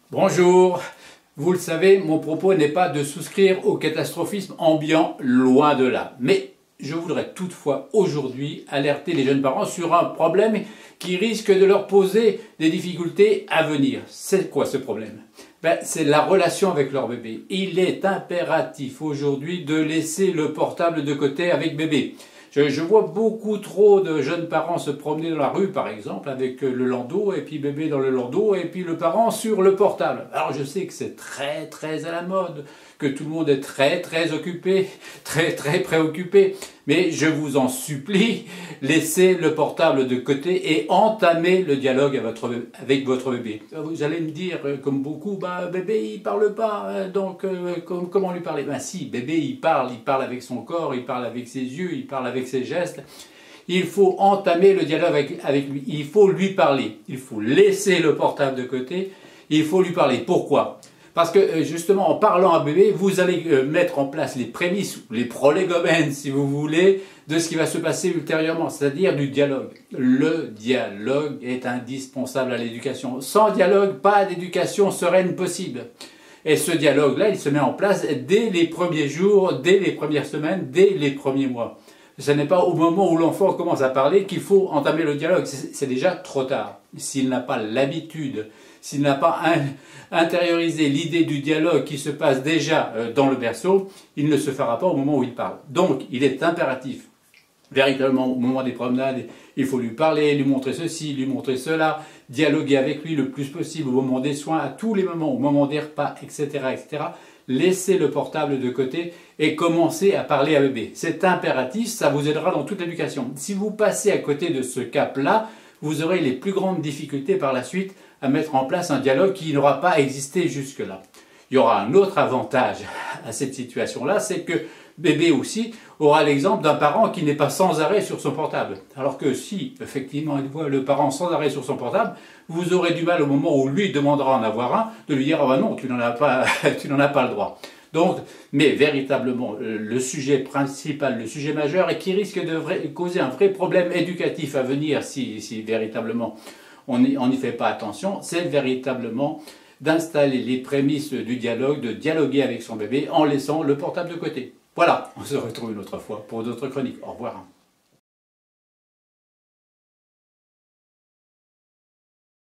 Bonjour, vous le savez, mon propos n'est pas de souscrire au catastrophisme ambiant, loin de là. Mais je voudrais toutefois aujourd'hui alerter les jeunes parents sur un problème qui risque de leur poser des difficultés à venir. C'est quoi ce problème? C'est la relation avec leur bébé. Il est impératif aujourd'hui de laisser le portable de côté avec bébé. Je vois beaucoup trop de jeunes parents se promener dans la rue, par exemple, avec le landau, et puis bébé dans le landau, et puis le parent sur le portable. Alors je sais que c'est très à la mode, que tout le monde est très occupé, très préoccupé, mais je vous en supplie, laissez le portable de côté et entamez le dialogue avec votre bébé. Vous allez me dire, comme beaucoup, bébé il parle pas, donc comment lui parler? Si, bébé il parle avec son corps, il parle avec ses yeux, il parle avec ses gestes. Il faut entamer le dialogue avec lui, il faut lui parler, il faut laisser le portable de côté, il faut lui parler. Pourquoi? Parce que justement, en parlant à bébé, vous allez mettre en place les prémices, les prolégomènes, si vous voulez, de ce qui va se passer ultérieurement, c'est-à-dire du dialogue. Le dialogue est indispensable à l'éducation. Sans dialogue, pas d'éducation sereine possible. Et ce dialogue-là, il se met en place dès les premiers jours, dès les premières semaines, dès les premiers mois. Ce n'est pas au moment où l'enfant commence à parler qu'il faut entamer le dialogue. C'est déjà trop tard. S'il n'a pas l'habitude, s'il n'a pas intériorisé l'idée du dialogue qui se passe déjà dans le berceau, il ne se fera pas au moment où il parle. Donc, il est impératif, véritablement, au moment des promenades, il faut lui parler, lui montrer ceci, lui montrer cela, dialoguer avec lui le plus possible au moment des soins, à tous les moments, au moment des repas, etc. Laissez le portable de côté et commencez à parler à bébé. C'est impératif, ça vous aidera dans toute l'éducation. Si vous passez à côté de ce cap-là, vous aurez les plus grandes difficultés par la suite à mettre en place un dialogue qui n'aura pas existé jusque-là. Il y aura un autre avantage à cette situation-là, c'est que bébé aussi aura l'exemple d'un parent qui n'est pas sans arrêt sur son portable. Alors que si, effectivement, il voit le parent sans arrêt sur son portable, vous aurez du mal au moment où lui demandera en avoir un, de lui dire « Ah non, tu n'en as pas le droit ». Donc, mais véritablement, le sujet principal, le sujet majeur, et qui risque de causer un vrai problème éducatif à venir si véritablement on n'y fait pas attention, c'est véritablement d'installer les prémices du dialogue, de dialoguer avec son bébé en laissant le portable de côté. Voilà, on se retrouve une autre fois pour d'autres chroniques. Au revoir.